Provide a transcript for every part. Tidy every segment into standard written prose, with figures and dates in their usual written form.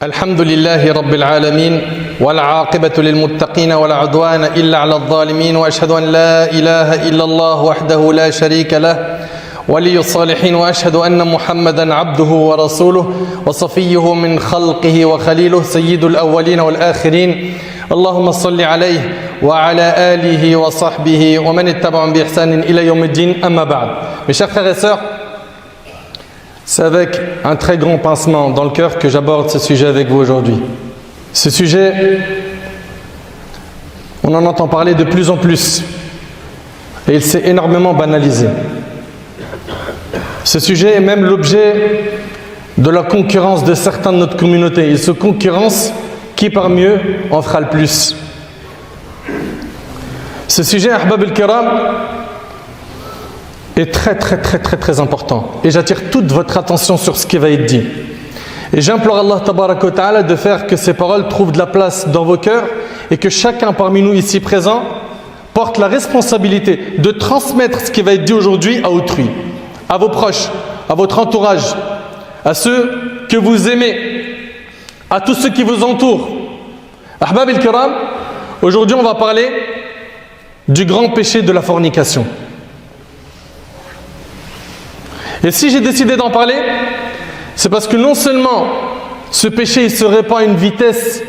الحمد لله رب العالمين والعاقبة للمتقين ولا عدوان إلا على الظالمين وأشهد أن لا إله إلا الله وحده لا شريك له ولي الصالحين وأشهد أن محمدا عبده ورسوله وصفيه من خلقه وخليله سيد الأولين والآخرين اللهم صل عليه وعلى آله وصحبه ومن اتبعهم بإحسان إلى يوم الدين أما بعد. Mes chers frères et sœurs, c'est avec un très grand pincement dans le cœur que j'aborde ce sujet avec vous aujourd'hui. Ce sujet, on en entend parler de plus en plus et il s'est énormément banalisé. Ce sujet est même l'objet de la concurrence de certains de notre communauté. Ils se concurrencent qui parmi eux en fera le plus. Ce sujet, Ahbab al-Kiram, est très important. Et j'attire toute votre attention sur ce qui va être dit. Et j'implore Allah Tabaraka wa Ta'ala de faire que ces paroles trouvent de la place dans vos cœurs et que chacun parmi nous ici présent porte la responsabilité de transmettre ce qui va être dit aujourd'hui à autrui, à vos proches, à votre entourage, à ceux que vous aimez, à tous ceux qui vous entourent. Ahbab al-Kiram, aujourd'hui on va parler du grand péché de la fornication. Et si j'ai décidé d'en parler, c'est parce que non seulement ce péché il se répand à une vitesse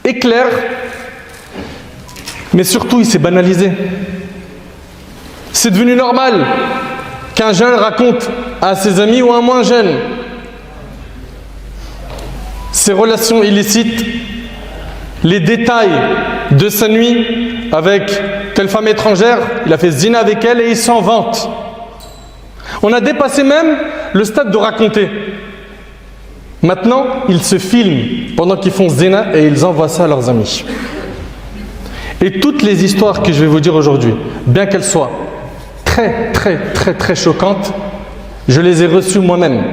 éclair, mais surtout il s'est banalisé. C'est devenu normal qu'un jeune raconte à ses amis ou un moins jeune ses relations illicites, les détails de sa nuit avec telle femme étrangère, il a fait zina avec elle et il s'en vante. On a dépassé même le stade de raconter. Maintenant, ils se filment pendant qu'ils font zina et ils envoient ça à leurs amis. Et toutes les histoires que je vais vous dire aujourd'hui, bien qu'elles soient très choquantes, je les ai reçues moi-même.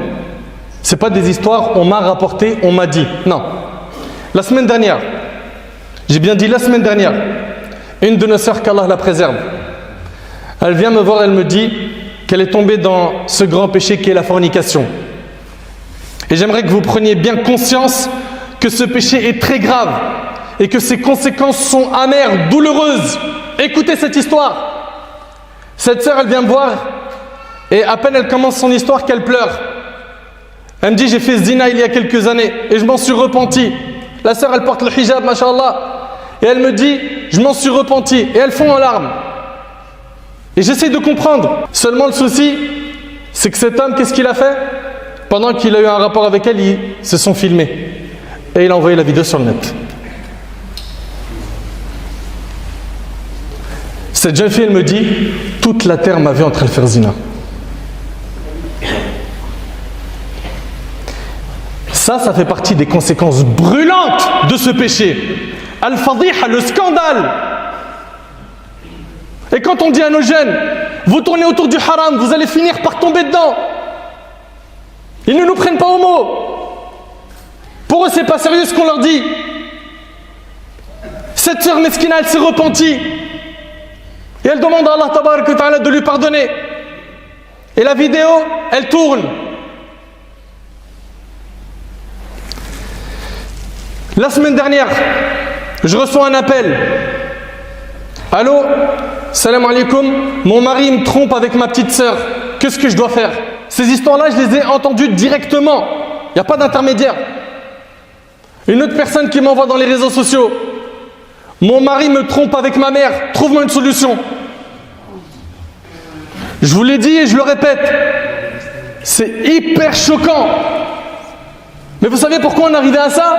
Ce n'est pas des histoires, on m'a rapporté, on m'a dit. Non. La semaine dernière, j'ai bien dit la semaine dernière, une de nos sœurs, qu'Allah la préserve, elle vient me voir, elle me dit qu'elle est tombée dans ce grand péché qui est la fornication. Et j'aimerais que vous preniez bien conscience que ce péché est très grave et que ses conséquences sont amères, douloureuses. Écoutez cette histoire. Cette sœur, elle vient me voir et à peine elle commence son histoire qu'elle pleure. Elle me dit, j'ai fait zina il y a quelques années et je m'en suis repenti. La sœur, elle porte le hijab, mashallah. Et elle me dit, je m'en suis repenti. Et elle fond en larmes. Et j'essaie de comprendre. Seulement le souci, c'est que cet homme, qu'est-ce qu'il a fait? Pendant qu'il a eu un rapport avec elle, ils se sont filmés. Et il a envoyé la vidéo sur le net. Cette jeune fille, elle me dit, toute la terre m'a vu en train de faire zina. Ça fait partie des conséquences brûlantes de ce péché. Al-Fadiha, le scandale. Et quand on dit à nos jeunes, vous tournez autour du haram, vous allez finir par tomber dedans. Ils ne nous prennent pas au mot. Pour eux, c'est pas sérieux ce qu'on leur dit. Cette sœur Meskina, elle s'est repentie. Et elle demande à Allah Tabaraka wa Ta'ala de lui pardonner. Et la vidéo, elle tourne. La semaine dernière, je reçois un appel. Allô, salam alaikum, mon mari me trompe avec ma petite sœur. Qu'est-ce que je dois faire? Ces histoires-là, je les ai entendues directement. Il n'y a pas d'intermédiaire. Une autre personne qui m'envoie dans les réseaux sociaux. Mon mari me trompe avec ma mère. Trouve-moi une solution. Je vous l'ai dit et je le répète. C'est hyper choquant. Mais vous savez pourquoi on est arrivé à ça?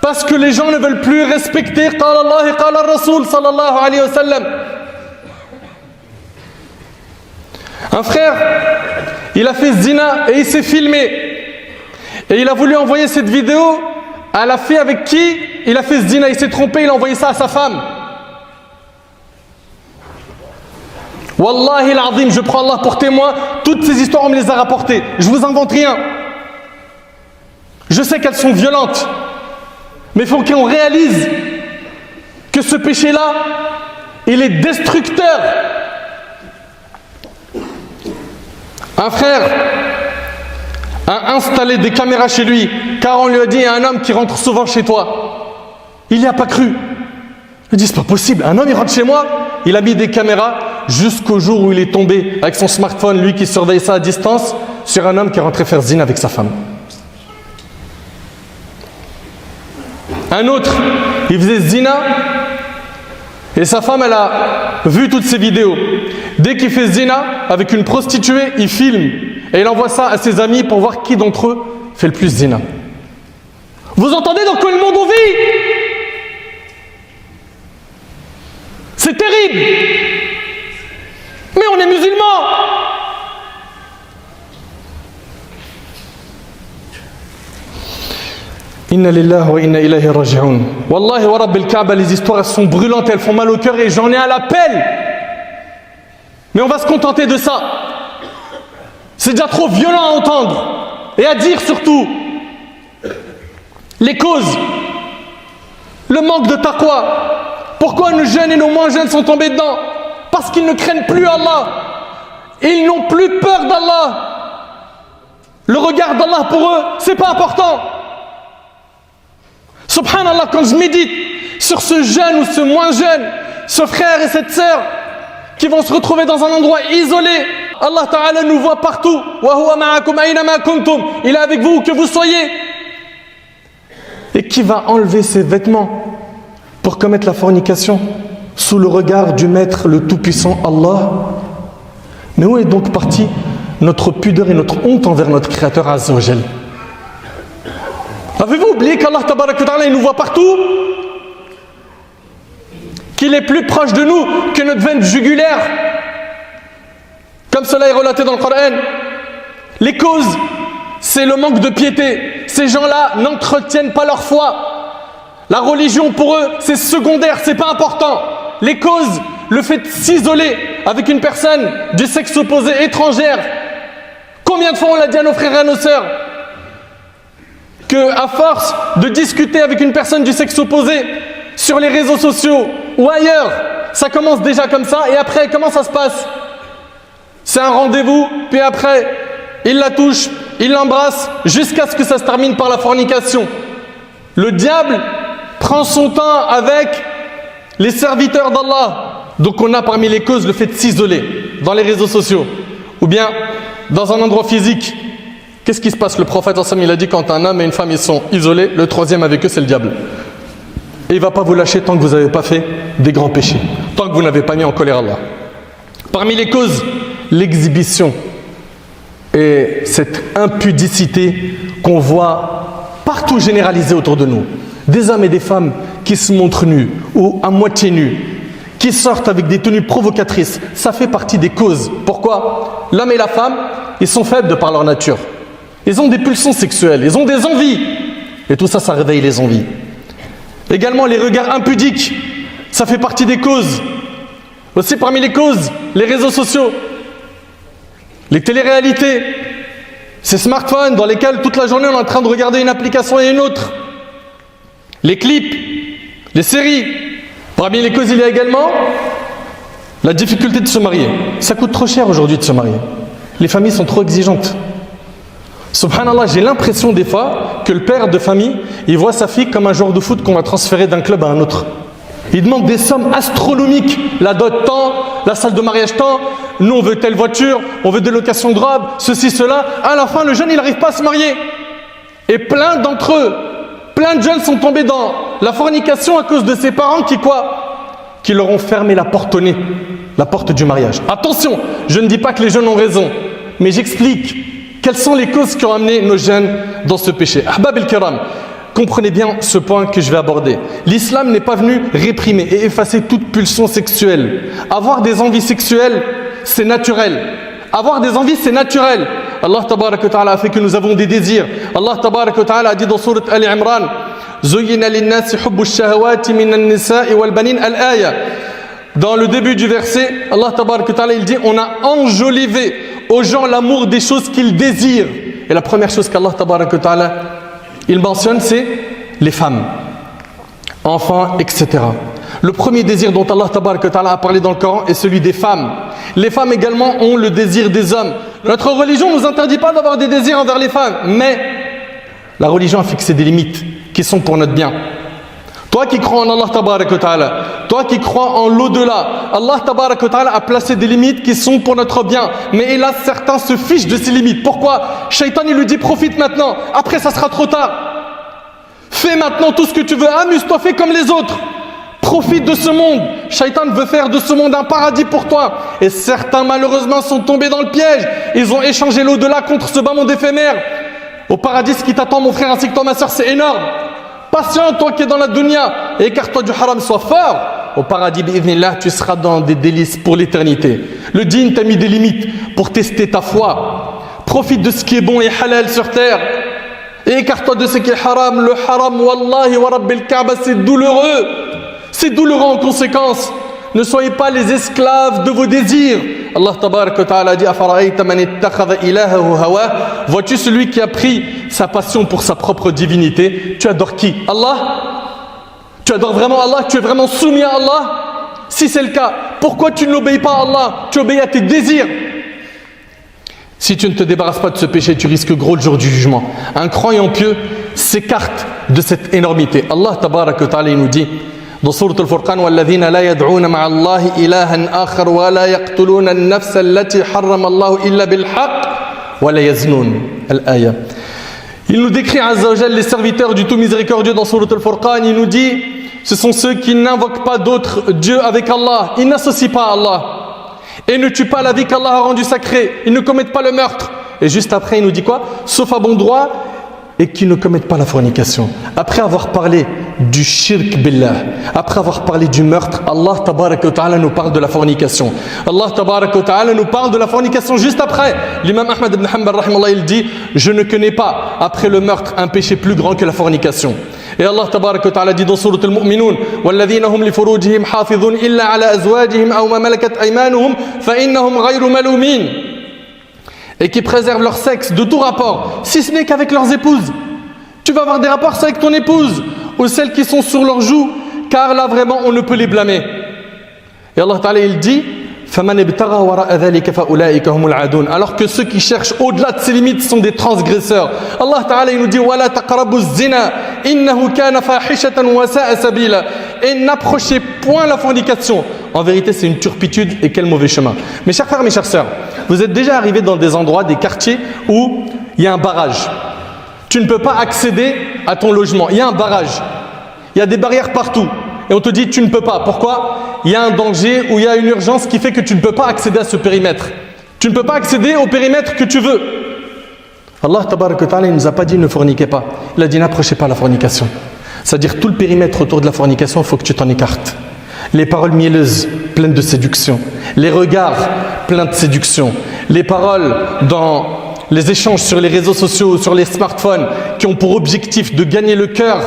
Parce que les gens ne veulent plus respecter Qala Allah et Qala Rasoul sallallahu alayhi wa sallam. Un frère, il a fait zina et il s'est filmé. Et il a voulu envoyer cette vidéo à la fille avec qui il a fait zina. Il s'est trompé, il a envoyé ça à sa femme. Wallahi al-azim, je prends Allah pour témoin, toutes ces histoires on me les a rapportées. Je vous invente rien. Je sais qu'elles sont violentes. Mais il faut qu'on réalise que ce péché-là, il est destructeur. Un frère, a installé des caméras chez lui, car on lui a dit, il y a un homme qui rentre souvent chez toi. Il n'y a pas cru. Il dit, c'est pas possible, un homme il rentre chez moi. Il a mis des caméras jusqu'au jour où il est tombé avec son smartphone, lui qui surveille ça à distance, sur un homme qui est rentré faire zina avec sa femme. Un autre, il faisait zina et sa femme, elle a vu toutes ces vidéos. Dès qu'il fait zina avec une prostituée, il filme et il envoie ça à ses amis pour voir qui d'entre eux fait le plus zina. Vous entendez dans quel monde on vit? C'est terrible. Mais on est musulmans. Inna lillahi wa inna ilayhi raji'un. Wallahi wa rabbil Kaaba, les histoires elles sont brûlantes, elles font mal au cœur et j'en ai à l'appel. Mais on va se contenter de ça. C'est déjà trop violent à entendre et à dire surtout. Les causes, le manque de taqwa. Pourquoi nos jeunes et nos moins jeunes sont tombés dedans? Parce qu'ils ne craignent plus Allah. Ils n'ont plus peur d'Allah. Le regard d'Allah pour eux, c'est pas important. Subhanallah, quand je médite sur ce jeune ou ce moins jeune, ce frère et cette sœur qui vont se retrouver dans un endroit isolé, Allah Ta'ala nous voit partout. Wa huwa ma'akum aynama kuntum. Il est avec vous où que vous soyez. Et qui va enlever ses vêtements pour commettre la fornication sous le regard du Maître le Tout-Puissant Allah? Mais où est donc partie notre pudeur et notre honte envers notre Créateur Azza wa Jal? Avez-vous oublié qu'Allah Tabarak wa Ta'ala il nous voit partout? Qu'il est plus proche de nous que notre veine jugulaire? Comme cela est relaté dans le Coran. Les causes, c'est le manque de piété. Ces gens-là n'entretiennent pas leur foi. La religion pour eux, c'est secondaire, c'est pas important. Les causes, le fait de s'isoler avec une personne du sexe opposé étrangère. Combien de fois on l'a dit à nos frères et à nos sœurs qu'à force de discuter avec une personne du sexe opposé sur les réseaux sociaux ou ailleurs, ça commence déjà comme ça et après, comment ça se passe? C'est un rendez-vous, puis après, il la touche, il l'embrasse, jusqu'à ce que ça se termine par la fornication. Le diable prend son temps avec les serviteurs d'Allah. Donc on a parmi les causes le fait de s'isoler dans les réseaux sociaux ou bien dans un endroit physique. Qu'est-ce qui se passe? Le prophète il a dit quand un homme et une femme ils sont isolés, le troisième avec eux c'est le diable. Et il ne va pas vous lâcher tant que vous n'avez pas fait des grands péchés, tant que vous n'avez pas mis en colère Allah. Parmi les causes, l'exhibition et cette impudicité qu'on voit partout généralisée autour de nous. Des hommes et des femmes qui se montrent nus ou à moitié nus, qui sortent avec des tenues provocatrices, ça fait partie des causes. Pourquoi? L'homme et la femme, ils sont faibles de par leur nature. Ils ont des pulsions sexuelles, ils ont des envies. Et tout ça, ça réveille les envies. Également, les regards impudiques, ça fait partie des causes. Aussi parmi les causes, les réseaux sociaux, les téléréalités, ces smartphones dans lesquels toute la journée on est en train de regarder une application et une autre. Les clips, les séries. Parmi les causes, il y a également la difficulté de se marier. Ça coûte trop cher aujourd'hui de se marier. Les familles sont trop exigeantes. Subhanallah, j'ai l'impression des fois que le père de famille, il voit sa fille comme un joueur de foot qu'on va transférer d'un club à un autre. Il demande des sommes astronomiques. La dot tant, la salle de mariage tant, nous on veut telle voiture, on veut des locations de robes, ceci, cela. À la fin, le jeune, il n'arrive pas à se marier. Et plein d'entre eux, plein de jeunes sont tombés dans la fornication à cause de ses parents qui leur ont fermé la porte au nez, la porte du mariage. Attention, je ne dis pas que les jeunes ont raison, mais j'explique quelles sont les causes qui ont amené nos jeunes dans ce péché. Ahbab el-Kiram, comprenez bien ce point que je vais aborder. L'islam n'est pas venu réprimer et effacer toute pulsion sexuelle. Avoir des envies sexuelles, c'est naturel. Avoir des envies, c'est naturel. Allah tabarak wa ta'ala a fait que nous avons des désirs. Allah tabarak wa ta'ala a dit dans sourate Ali Imran, Zuyyina linnasi hubbu shahawati minan nisa'i wal banin al-aya. Dans le début du verset, Allah tabarak wa ta'ala il dit on a enjolivé aux gens l'amour des choses qu'ils désirent. Et la première chose qu'Allah tabarak wa ta'ala il mentionne, c'est les femmes, enfants, etc. Le premier désir dont Allah tabarak wa ta'ala a parlé dans le Coran est celui des femmes. Les femmes également ont le désir des hommes. Notre religion ne nous interdit pas d'avoir des désirs envers les femmes, mais la religion a fixé des limites qui sont pour notre bien. Toi qui crois en Allah tabarak wa ta'ala, toi qui crois en l'au-delà, Allah tabarak wa ta'ala a placé des limites qui sont pour notre bien. Mais hélas, certains se fichent de ces limites. Pourquoi? Shaitan, il lui dit profite maintenant, après ça sera trop tard. Fais maintenant tout ce que tu veux, amuse-toi, fais comme les autres. Profite de ce monde. Shaitan veut faire de ce monde un paradis pour toi. Et certains malheureusement sont tombés dans le piège. Ils ont échangé l'au-delà contre ce bas monde éphémère. Au paradis, ce qui t'attend mon frère ainsi que toi ma soeur, c'est énorme. Patiente, toi qui es dans la dunya, et écarte-toi du haram, sois fort. Au paradis, bi'idhnillah, tu seras dans des délices pour l'éternité. Le dîn t'a mis des limites pour tester ta foi. Profite de ce qui est bon et halal sur terre. Et écarte-toi de ce qui est haram. Le haram, wallahi wa rabbil Kaaba, c'est douloureux. C'est douloureux en conséquence. Ne soyez pas les esclaves de vos désirs. Allah tabarak wa ta'ala dit Afara'ayta man ittakhadha ilahahu hawa. Vois-tu celui qui a pris sa passion pour sa propre divinité? Tu adores qui? Allah? Tu adores vraiment Allah? Tu es vraiment soumis à Allah? Si c'est le cas, pourquoi tu ne l'obéis pas à Allah? Tu obéis à tes désirs. Si tu ne te débarrasses pas de ce péché, tu risques gros le jour du jugement. Un croyant pieux s'écarte de cette énormité. Allah tabarak wa ta'ala nous dit dans Sourate Al-Furqan وَالَّذِينَ لَا يَدْعُونَ مَعَ اللَّهِ إِلَهًا آخَرَ وَلَا يَقْتُلُونَ النَّفْسَ الَّتِي حَرَّمَ اللَّهُ إِلَّا بِالْحَقِّ وَلَا يَزْنُونَ الآية. Il nous décrit Azza wa Jal les serviteurs du tout miséricordieux dans Sourate Al-Furqan. Il nous dit ce sont ceux qui n'invoquent pas d'autres dieux avec Allah. Ils n'associent pas à Allah. Et ne tuent pas la vie qu'Allah a rendue sacrée. Ils ne commettent pas le meurtre. Et juste après il nous dit quoi? Sauf à bon droit, et qui ne commettent pas la fornication. Après avoir parlé du shirk billah, après avoir parlé du meurtre, Allah tabarak wa ta'ala nous parle de la fornication. Allah tabarak wa ta'ala nous parle de la fornication juste après. L'imam Ahmad ibn Hanbal rahimallah, il dit je ne connais pas après le meurtre un péché plus grand que la fornication. Et Allah tabarak wa ta'ala dit dans Sourate Al-Mu'minun وَالَّذِينَ هُمْ لِفُرُوجِهِمْ حَافِظُونَ إِلَّا عَلَى أَزْوَاجِهِمْ أَوْ مَا مَلَكَتْ أَيْمَانُهُمْ فَإِنَّهُمْ غَيْرُ مَلُومِينَ. Et qui préservent leur sexe de tout rapport, si ce n'est qu'avec leurs épouses. Tu vas avoir des rapports avec ton épouse ou celles qui sont sur leurs joues, car là vraiment on ne peut les blâmer. Et Allah Ta'ala il dit alors que ceux qui cherchent au-delà de ces limites sont des transgresseurs. Allah Ta'ala il nous dit et n'approchez point la fornication. En vérité c'est une turpitude et quel mauvais chemin. Mes chers frères, mes chères sœurs, vous êtes déjà arrivés dans des endroits, des quartiers où il y a un barrage. Tu ne peux pas accéder à ton logement. Il y a un barrage. Il y a des barrières partout. Et on te dit tu ne peux pas. Pourquoi? Il y a un danger ou il y a une urgence qui fait que tu ne peux pas accéder à ce périmètre. Tu ne peux pas accéder au périmètre que tu veux. Allah tabarak wa ta'ala, il ne nous a pas dit ne forniquez pas. Il a dit n'approchez pas la fornication. C'est-à-dire tout le périmètre autour de la fornication, il faut que tu t'en écartes. Les paroles mielleuses, pleines de séduction. Les regards, pleins de séduction. Les paroles dans les échanges sur les réseaux sociaux, sur les smartphones, qui ont pour objectif de gagner le cœur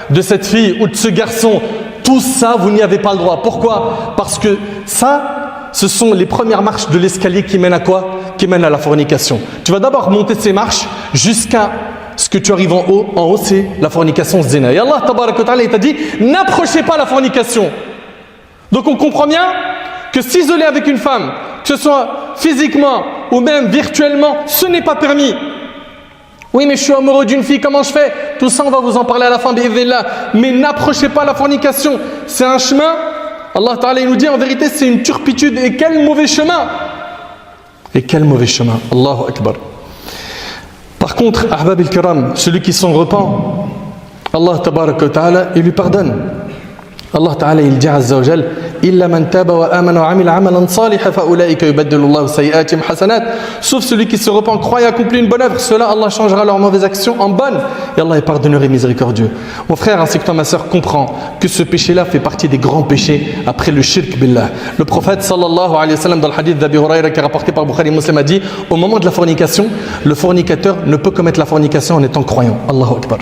de cette fille ou de ce garçon, tout ça, vous n'y avez pas le droit. Pourquoi? Parce que ça, ce sont les premières marches de l'escalier qui mènent à quoi? Qui mènent à la fornication. Tu vas d'abord monter ces marches jusqu'à ce que tu arrives en haut. En haut, c'est la fornication zina. Et Allah, tabarak wa ta'ala, il t'a dit, n'approchez pas la fornication. Donc on comprend bien que s'isoler avec une femme, que ce soit physiquement ou même virtuellement, ce n'est pas permis. Oui, mais je suis amoureux d'une fille, comment je fais? Tout ça, on va vous en parler à la fin, bi'idhnillah. Mais n'approchez pas la fornication. C'est un chemin, Allah Ta'ala il nous dit en vérité, c'est une turpitude. Et quel mauvais chemin! Et quel mauvais chemin! Allahu Akbar. Par contre, Ahbab al-Kiram, celui qui s'en repent, Allah Ta'ala, il lui pardonne. Allah Ta'ala il dit Azza wa Jal illa man taba wa amana wa amila amalan salihan fa ulaika yubaddilu Allahu sayyi'atihim hasanat. Sauf celui qui se repent, croit et accomplit une bonne œuvre, cela Allah changera leurs mauvaises actions en bonnes et Allah est pardonneur et miséricordieux. Mon frère ainsi que toi ma sœur, comprends que ce péché-là fait partie des grands péchés après le shirk billah. Le prophète sallallahu alayhi wa sallam dans le hadith d'Abi Huraira qui est rapporté par Bukhari Muslim a dit au moment de la fornication, le fornicateur ne peut commettre la fornication en étant croyant. Allahu Akbar.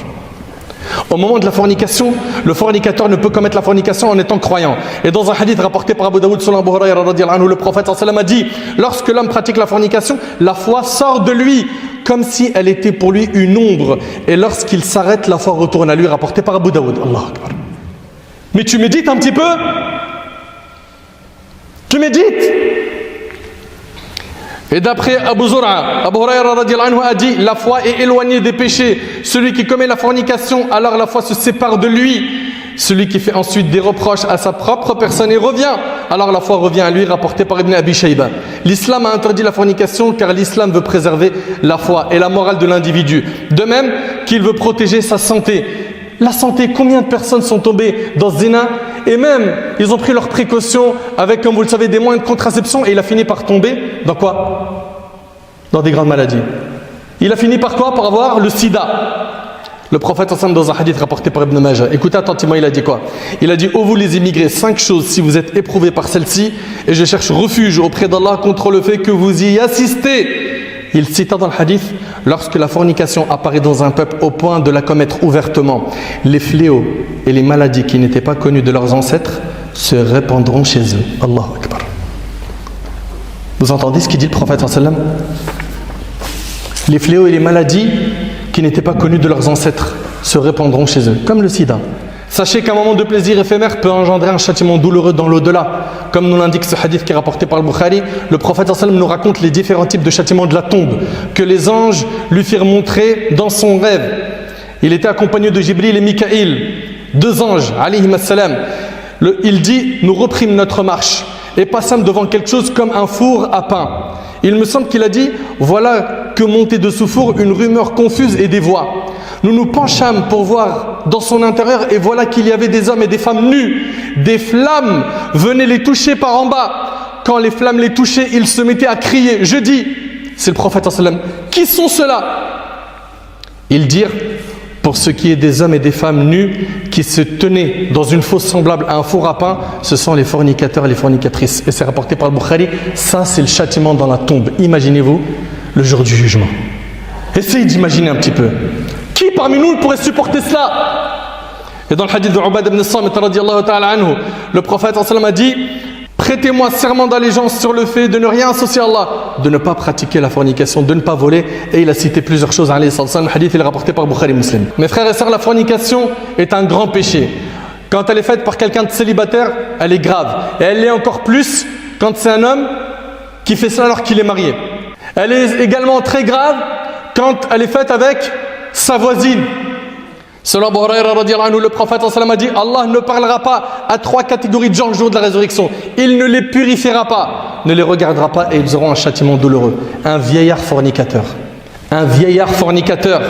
Au moment de la fornication, le fornicateur ne peut commettre la fornication en étant croyant. Et dans un hadith rapporté par Abu Daoud selon Abu Huraira radiyallahu anhu, le prophète sallallahu alayhi wa sallam a dit lorsque l'homme pratique la fornication, la foi sort de lui comme si elle était pour lui une ombre. Et lorsqu'il s'arrête, la foi retourne à lui, rapporté par Abu Daoud. Allahu Akbar. Mais tu médites un petit peu? Tu médites? Et d'après Abu Zur'a, Abu Huraira radiyallahu anhu a dit, la foi est éloignée des péchés. Celui qui commet la fornication, alors la foi se sépare de lui. Celui qui fait ensuite des reproches à sa propre personne et revient, alors la foi revient à lui, rapporté par Ibn Abi Shayba. L'islam a interdit la fornication car l'islam veut préserver la foi et la morale de l'individu. De même qu'il veut protéger sa santé. La santé, combien de personnes sont tombées dans ce zina et même, ils ont pris leurs précautions avec, comme vous le savez, des moyens de contraception et il a fini par tomber dans quoi? Dans des grandes maladies. Il a fini par quoi? Par avoir le sida. Le prophète ensemble dans un hadith rapporté par Ibn Majah. Écoutez attentivement, il a dit quoi? Il a dit, ô vous les immigrés, 5 choses si vous êtes éprouvés par celle-ci et je cherche refuge auprès d'Allah contre le fait que vous y assistez. Il cita dans le hadith, lorsque la fornication apparaît dans un peuple au point de la commettre ouvertement, les fléaux et les maladies qui n'étaient pas connues de leurs ancêtres se répandront chez eux. Allahu Akbar. Vous entendez ce qu'il dit le prophète sallam? Les fléaux et les maladies qui n'étaient pas connus de leurs ancêtres se répandront chez eux, comme le sida. Sachez qu'un moment de plaisir éphémère peut engendrer un châtiment douloureux dans l'au-delà. Comme nous l'indique ce hadith qui est rapporté par le Bukhari, le prophète sallam nous raconte les différents types de châtiments de la tombe que les anges lui firent montrer dans son rêve. Il était accompagné de Jibril et Mikaïl, 2 anges, alayhim assalam. Il dit, nous reprîmes notre marche et passâmes devant quelque chose comme un four à pain. Il me semble qu'il a dit, voilà que montait de ce four une rumeur confuse et des voix. Nous nous penchâmes pour voir dans son intérieur et voilà qu'il y avait des hommes et des femmes nus. Des flammes venaient les toucher par en bas. Quand les flammes les touchaient, ils se mettaient à crier. Je dis, c'est le prophète sallam, qui sont ceux-là? Ils dirent, pour ce qui est des hommes et des femmes nus qui se tenaient dans une fosse semblable à un four à pain, ce sont les fornicateurs et les fornicatrices. Et c'est rapporté par le Bukhari, ça c'est le châtiment dans la tombe. Imaginez-vous le jour du jugement. Essayez d'imaginer un petit peu. Qui parmi nous pourrait supporter cela? Et dans le hadith de Ubad ibn Samit radiyallahu ta'ala anhu, le prophète sallam a dit, prêtez-moi serment d'allégeance sur le fait de ne rien associer à Allah, de ne pas pratiquer la fornication, de ne pas voler. Et il a cité plusieurs choses. Le hadith il est rapporté par Bukhari Muslim. Mes frères et sœurs, la fornication est un grand péché. Quand elle est faite par quelqu'un de célibataire, elle est grave. Et elle l'est encore plus quand c'est un homme qui fait ça alors qu'il est marié. Elle est également très grave quand elle est faite avec sa voisine. Selon Abu Huraira radiyallahu anhu, le prophète sallam a dit, Allah ne parlera pas à 3 catégories de gens le jour de la résurrection. Il ne les purifiera pas, ne les regardera pas et ils auront un châtiment douloureux. Un vieillard fornicateur. Un vieillard fornicateur.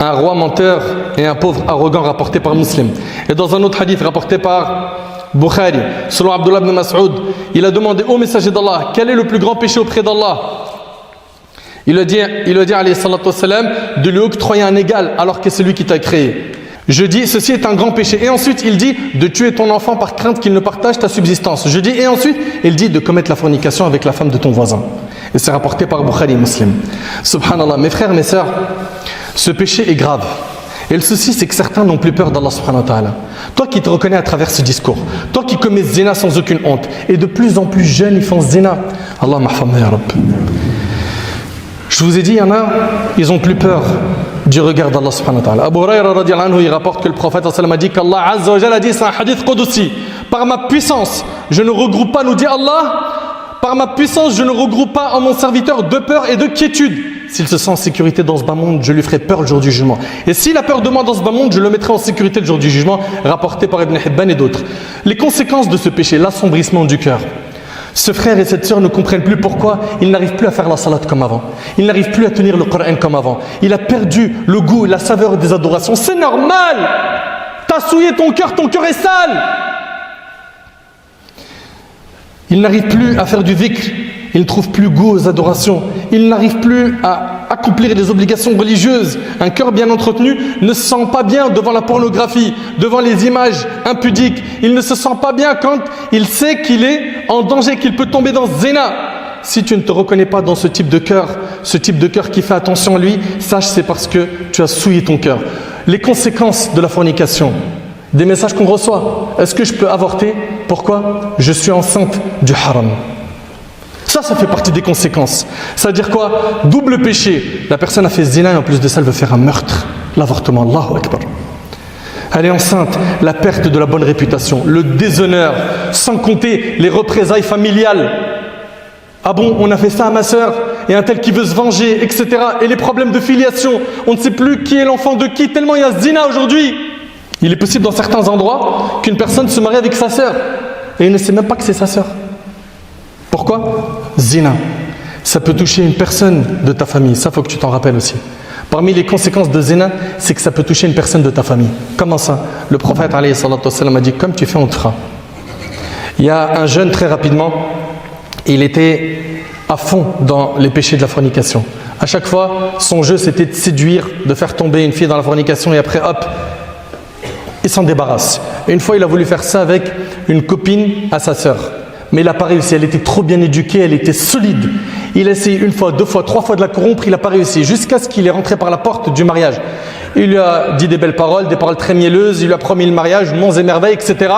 Un roi menteur et un pauvre arrogant rapporté par Muslim. Et dans un autre hadith rapporté par Bukhari, selon Abdullah ibn Mas'ud, il a demandé au messager d'Allah, quel est le plus grand péché auprès d'Allah? Il a dit alayhi salatu wassalam, de lui octroyer un égal alors que c'est lui qui t'a créé. Je dis, ceci est un grand péché. Et ensuite, il dit de tuer ton enfant par crainte qu'il ne partage ta subsistance. Je dis, et ensuite, il dit de commettre la fornication avec la femme de ton voisin. Et c'est rapporté par Bukhari Muslim. Subhanallah, mes frères, mes sœurs, ce péché est grave. Et le souci, c'est que certains n'ont plus peur d'Allah subhanahu wa ta'ala. Toi qui te reconnais à travers ce discours, toi qui commets zina sans aucune honte, et de plus en plus jeunes, ils font zina. Allah mahfadna ya Rabb. Je vous ai dit, il y en a, ils ont plus peur du regard d'Allah subhanahu wa ta'ala. Abu Huraira radiyallahu anhu, il rapporte que le prophète sallallahu alayhi wa sallam a dit qu'Allah azza wa jalla a dit, c'est un hadith qudsi, par ma puissance, je ne regroupe pas, nous dit Allah, par ma puissance, je ne regroupe pas en mon serviteur de peur et de quiétude. S'il se sent en sécurité dans ce bas monde, je lui ferai peur le jour du jugement. Et s'il a peur de moi dans ce bas monde, je le mettrai en sécurité le jour du jugement, rapporté par Ibn Hibban et d'autres. Les conséquences de ce péché, l'assombrissement du cœur. Ce frère et cette sœur ne comprennent plus pourquoi il n'arrive plus à faire la salat comme avant. Il n'arrive plus à tenir le Coran comme avant. Il a perdu le goût et la saveur des adorations. C'est normal. T'as souillé ton cœur est sale. Il n'arrive plus à faire du dhikr. Il ne trouve plus goût aux adorations. Il n'arrive plus à accomplir les obligations religieuses. Un cœur bien entretenu ne se sent pas bien devant la pornographie, devant les images impudiques. Il ne se sent pas bien quand il sait qu'il est en danger, qu'il peut tomber dans ce zina. Si tu ne te reconnais pas dans ce type de cœur qui fait attention à lui, sache c'est parce que tu as souillé ton cœur. Les conséquences de la fornication, des messages qu'on reçoit. Est-ce que je peux avorter? Pourquoi? Je suis enceinte du haram. Ça fait partie des conséquences. Ça veut dire quoi? Double péché. La personne a fait zina et en plus de ça, elle veut faire un meurtre. L'avortement, Allahu Akbar. Elle est enceinte, la perte de la bonne réputation, le déshonneur, sans compter les représailles familiales. Ah bon, on a fait ça à ma sœur, et un tel qui veut se venger, etc. Et les problèmes de filiation, on ne sait plus qui est l'enfant de qui, tellement il y a ce zina aujourd'hui. Il est possible dans certains endroits qu'une personne se marie avec sa sœur, et il ne sait même pas que c'est sa sœur. Pourquoi? Zina. Ça peut toucher une personne de ta famille, ça faut que tu t'en rappelles aussi. Parmi les conséquences de zina, c'est que ça peut toucher une personne de ta famille. Comment ça? Le prophète alayhi salatu wassalam a dit, comme tu fais, on te fera. Il y a un jeune, très rapidement, il était à fond dans les péchés de la fornication. À chaque fois, son jeu c'était de séduire, de faire tomber une fille dans la fornication et après hop, il s'en débarrasse. Et une fois il a voulu faire ça avec une copine à sa sœur. Mais il n'a pas réussi, elle était trop bien éduquée, elle était solide. Il a essayé une fois, deux fois, trois fois de la corrompre, il n'a pas réussi. Jusqu'à ce qu'il est rentré par la porte du mariage. Il lui a dit des belles paroles, des paroles très mielleuses, il lui a promis le mariage, monts et merveilles, etc.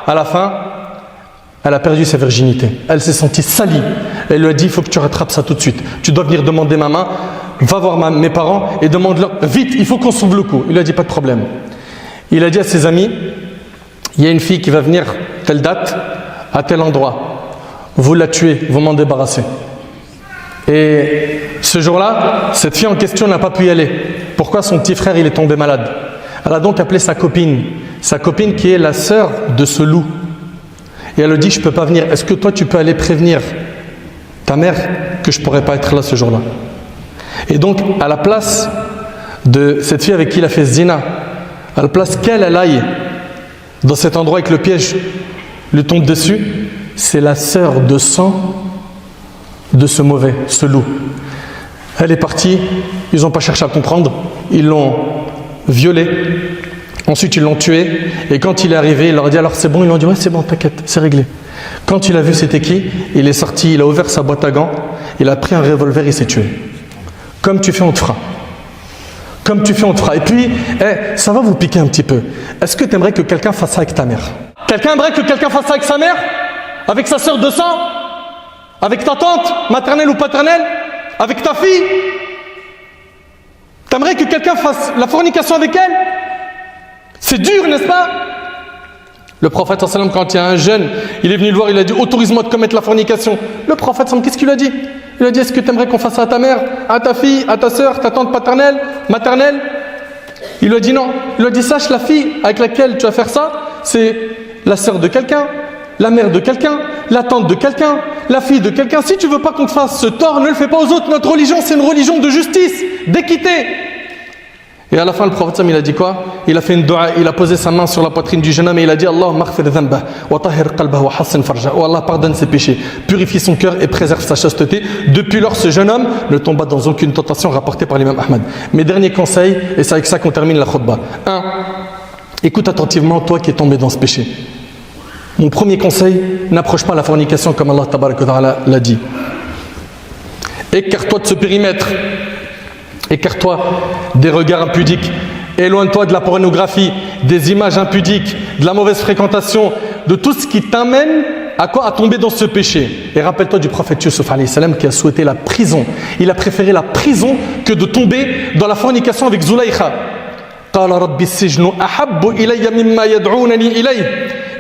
À la fin, elle a perdu sa virginité. Elle s'est sentie salie. Elle lui a dit, il faut que tu rattrapes ça tout de suite. Tu dois venir demander ma main, va voir mes parents et demande-leur, vite, il faut qu'on sauve le coup. Il lui a dit, pas de problème. Il a dit à ses amis, il y a une fille qui va venir telle date, à tel endroit. Vous la tuez, vous m'en débarrassez. Et ce jour-là, cette fille en question n'a pas pu y aller. Pourquoi? Son petit frère, il est tombé malade. Elle a donc appelé sa copine qui est la sœur de ce loup. Et elle lui dit, je ne peux pas venir. Est-ce que toi, tu peux aller prévenir ta mère que je ne pourrais pas être là ce jour-là? Et donc, à la place de cette fille avec qui il a fait ce zina, à la place qu'elle aille dans cet endroit avec le piège lui tombe dessus, c'est la sœur de sang de ce mauvais, ce loup. Elle est partie, ils n'ont pas cherché à comprendre, ils l'ont violée, ensuite ils l'ont tué, et quand il est arrivé, il leur a dit alors c'est bon, ils lui ont dit ouais c'est bon, t'inquiète, c'est réglé. Quand il a vu c'était qui, il est sorti, il a ouvert sa boîte à gants, il a pris un revolver, il s'est tué. Comme tu fais, on te fera. Comme tu fais, on te fera. Et puis, ça va vous piquer un petit peu. Est-ce que tu aimerais que quelqu'un fasse ça avec ta mère? Quelqu'un aimerait que quelqu'un fasse ça avec sa mère? Avec sa sœur de sang? Avec ta tante, maternelle ou paternelle? Avec ta fille? T'aimerais que quelqu'un fasse la fornication avec elle? C'est dur, n'est-ce pas? Le prophète, quand il y a un jeune, il est venu le voir, il a dit autorise-moi de commettre la fornication. Le prophète, qu'est-ce qu'il lui a dit? Il a dit est-ce que tu aimerais qu'on fasse ça à ta mère, à ta fille, à ta sœur, ta tante paternelle, maternelle? Il lui a dit non. Il lui a dit sache, la fille avec laquelle tu vas faire ça, c'est la sœur de quelqu'un, la mère de quelqu'un, la tante de quelqu'un, la fille de quelqu'un. Si tu veux pas qu'on te fasse ce tort, ne le fais pas aux autres. Notre religion, c'est une religion de justice, d'équité. Et à la fin, le prophète, il a dit quoi? Il a fait une dua, il a posé sa main sur la poitrine du jeune homme et il a dit Allahumma aghfir dhanbah wa tahhir qalbah wa hassin farjah. Oh Allah, pardonne ses péchés, purifie son cœur et préserve sa chasteté. Depuis lors, ce jeune homme ne tomba dans aucune tentation rapportée par l'imam Ahmad. Mes derniers conseils, et c'est avec ça qu'on termine la khutbah. 1. Écoute attentivement, toi qui es tombé dans ce péché. Mon premier conseil, n'approche pas la fornication comme Allah tabaraka wa ta'ala l'a dit. Écarte-toi de ce périmètre. Écarte-toi des regards impudiques. Éloigne-toi de la pornographie, des images impudiques, de la mauvaise fréquentation, de tout ce qui t'amène à quoi? À tomber dans ce péché. Et rappelle-toi du prophète Yusuf alayhi salam qui a souhaité la prison. Il a préféré la prison que de tomber dans la fornication avec Zulaykha.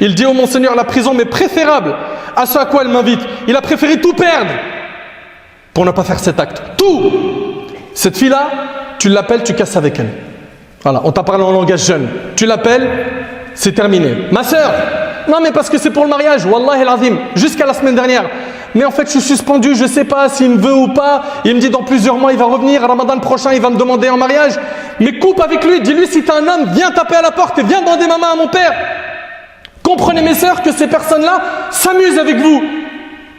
Il dit, oh mon Seigneur, la prison m'est préférable à ce à quoi elle m'invite. Il a préféré tout perdre pour ne pas faire cet acte. Tout. Cette fille-là, tu l'appelles, tu casses avec elle. Voilà, on t'a parlé en langage jeune. Tu l'appelles, c'est terminé. Ma sœur, non mais parce que c'est pour le mariage, Wallahi al-Azim, jusqu'à la semaine dernière. Mais en fait, je suis suspendu, je ne sais pas s'il me veut ou pas. Il me dit dans plusieurs mois, il va revenir. À Ramadan prochain, il va me demander en mariage. Mais coupe avec lui, dis-lui si tu es un homme, viens taper à la porte et viens demander ma main à mon père. Comprenez mes sœurs que ces personnes-là s'amusent avec vous.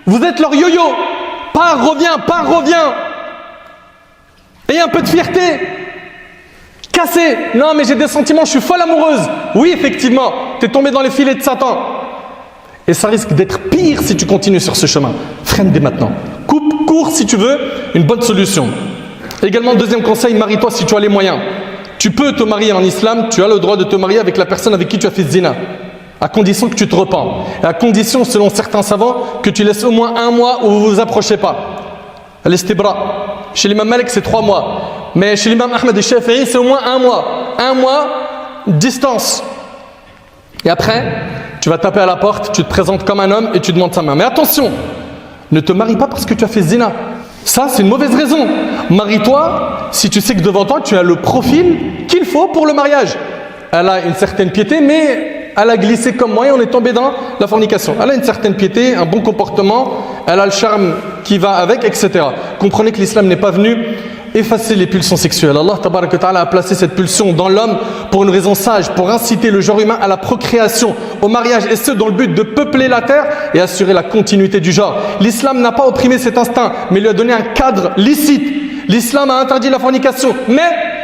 Vous êtes leur yo-yo. Pars, reviens. Ayez un peu de fierté. Cassez. Non, mais j'ai des sentiments, je suis folle amoureuse. Oui, effectivement, tu es tombé dans les filets de Satan. Et ça risque d'être pire si tu continues sur ce chemin. Freine dès maintenant. Coupe, cours si tu veux, une bonne solution. Également, deuxième conseil, marie-toi si tu as les moyens. Tu peux te marier en islam, tu as le droit de te marier avec la personne avec qui tu as fait zina. À condition que tu te repens. Et à condition, selon certains savants, que tu laisses au moins 1 mois où vous ne vous approchez pas. L'istibra. Chez l'imam Malik, c'est 3 mois. Mais chez l'imam Ahmed et Shafi'i, c'est au moins 1 mois. 1 mois, distance. Et après, tu vas taper à la porte, tu te présentes comme un homme et tu demandes sa main. Mais attention, Ne te marie pas parce que tu as fait zina. Ça, c'est une mauvaise raison. Marie-toi si tu sais que devant toi, tu as le profil qu'il faut pour le mariage. Elle a une certaine piété, mais elle a glissé comme moi et on est tombé dans la fornication. Elle a une certaine piété, un bon comportement, elle a le charme qui va avec, etc. Comprenez que l'islam n'est pas venu effacer les pulsions sexuelles. Allah tabaraka wa ta'ala a placé cette pulsion dans l'homme pour une raison sage, pour inciter le genre humain à la procréation, au mariage, et ce dans le but de peupler la terre et assurer la continuité du genre. L'islam n'a pas opprimé cet instinct, mais lui a donné un cadre licite. L'islam a interdit la fornication, mais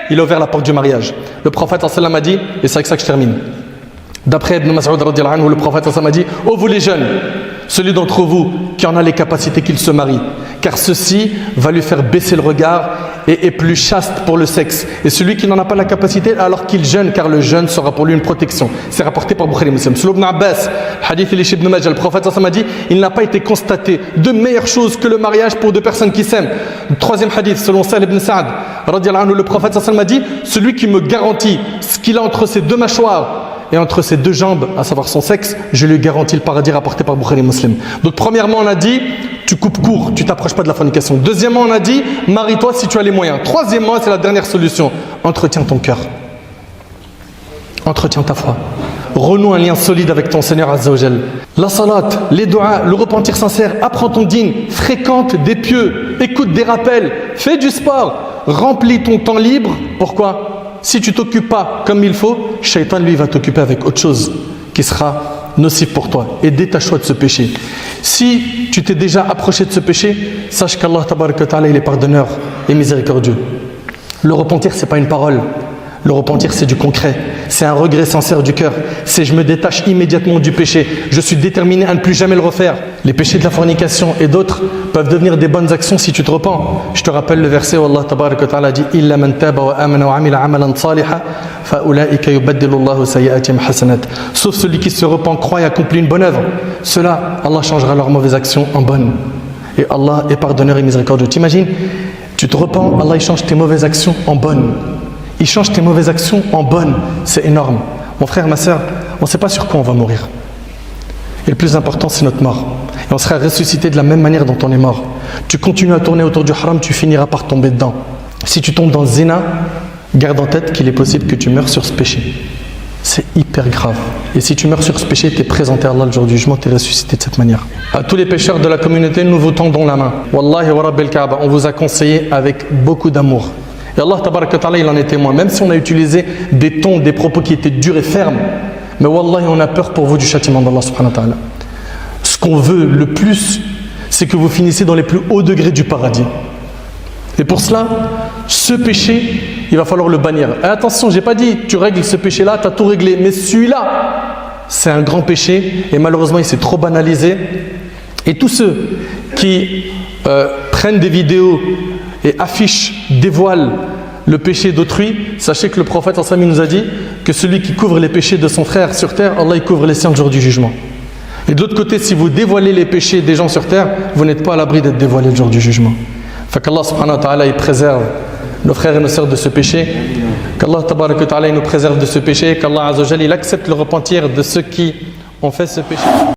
il a ouvert la porte du mariage. Le prophète sallam a dit, et c'est avec ça que je termine, d'après Ibn Mas'ud radiyallahu anhu, le prophète sallam a dit: ô vous les jeunes, celui d'entre vous qui en a les capacités qu'il se marie, car ceci va lui faire baisser le regard et est plus chaste pour le sexe. Et celui qui n'en a pas la capacité, alors qu'il jeûne, car le jeûne sera pour lui une protection. C'est rapporté par Bukhari Muslim. Selon Ibn Abbas, hadith il est chez Ibn Majah, le prophète sallam a dit: il n'a pas été constaté de meilleure chose que le mariage pour deux personnes qui s'aiment. Le troisième hadith, selon Sahl ibn Sa'd radiyallahu anhu, le prophète sallam a dit: celui qui me garantit ce qu'il a entre ses deux mâchoires et entre ses deux jambes, à savoir son sexe, je lui garantis le paradis, rapporté par Bukhari Muslim. Donc premièrement, on a dit, tu coupes court, tu t'approches pas de la fornication. Deuxièmement, on a dit, marie-toi si tu as les moyens. Troisièmement, c'est la dernière solution, entretiens ton cœur. Entretiens ta foi. Renoue un lien solide avec ton Seigneur Azza wa Jal. La salat, les doigts, le repentir sincère, apprends ton dîn, fréquente des pieux, écoute des rappels, fais du sport, remplis ton temps libre. Pourquoi ? Si tu ne t'occupes pas comme il faut, Shaitan lui va t'occuper avec autre chose qui sera nocif pour toi. Et détache-toi de ce péché. Si tu t'es déjà approché de ce péché, sache qu'Allah tabaraka wa ta'ala, il est pardonneur et miséricordieux. Le repentir, ce n'est pas une parole. Le repentir, c'est du concret. C'est un regret sincère du cœur. C'est je me détache immédiatement du péché. Je suis déterminé à ne plus jamais le refaire. Les péchés de la fornication et d'autres peuvent devenir des bonnes actions si tu te repens. Je te rappelle le verset où Allah tabaraka wa ta'ala dit: Illa man taba wa amana wa amila amalan salihan fa ulaika yubaddilu Allahu sayyi'atihim hasanat. Sauf celui qui se repent, croit et accomplit une bonne œuvre. Cela, Allah changera leurs mauvaises actions en bonnes. Et Allah est pardonneur et miséricordieux. T'imagines, tu te repens, Allah il change tes mauvaises actions en bonnes. Il change tes mauvaises actions en bonnes. C'est énorme. Mon frère, ma soeur, on ne sait pas sur quoi on va mourir. Et le plus important, c'est notre mort. Et on sera ressuscité de la même manière dont on est mort. Tu continues à tourner autour du haram, tu finiras par tomber dedans. Si tu tombes dans le zina, garde en tête qu'il est possible que tu meurs sur ce péché. C'est hyper grave. Et si tu meurs sur ce péché, tu es présenté à Allah le jour du jugement, tu es ressuscité de cette manière. À tous les pécheurs de la communauté, nous vous tendons la main. Wallahi wa rabbil Kaaba, on vous a conseillé avec beaucoup d'amour. Et Allah tabaraka wa ta'ala, il en est témoin. Même si on a utilisé des tons, des propos qui étaient durs et fermes, mais wallahi, on a peur pour vous du châtiment d'Allah subhanahu wa ta'ala. Ce qu'on veut le plus, c'est que vous finissiez dans les plus hauts degrés du paradis. Et pour cela, ce péché, il va falloir le bannir. Et attention, j'ai pas dit, tu règles ce péché-là, tu as tout réglé. Mais celui-là, c'est un grand péché. Et malheureusement, il s'est trop banalisé. Et tous ceux qui prennent des vidéos et affichent, dévoilent le péché d'autrui, sachez que le prophète sallallahu nous a dit que celui qui couvre les péchés de son frère sur terre, Allah il couvre les siens le jour du jugement. Et de l'autre côté, si vous dévoilez les péchés des gens sur terre, vous n'êtes pas à l'abri d'être dévoilé le jour du jugement. Fait qu'Allah subhanahu wa ta'ala il préserve nos frères et nos sœurs de ce péché, qu'Allah tabaraka wa ta'ala il nous préserve de ce péché, qu'Allah azza wa jalla il accepte le repentir de ceux qui ont fait ce péché.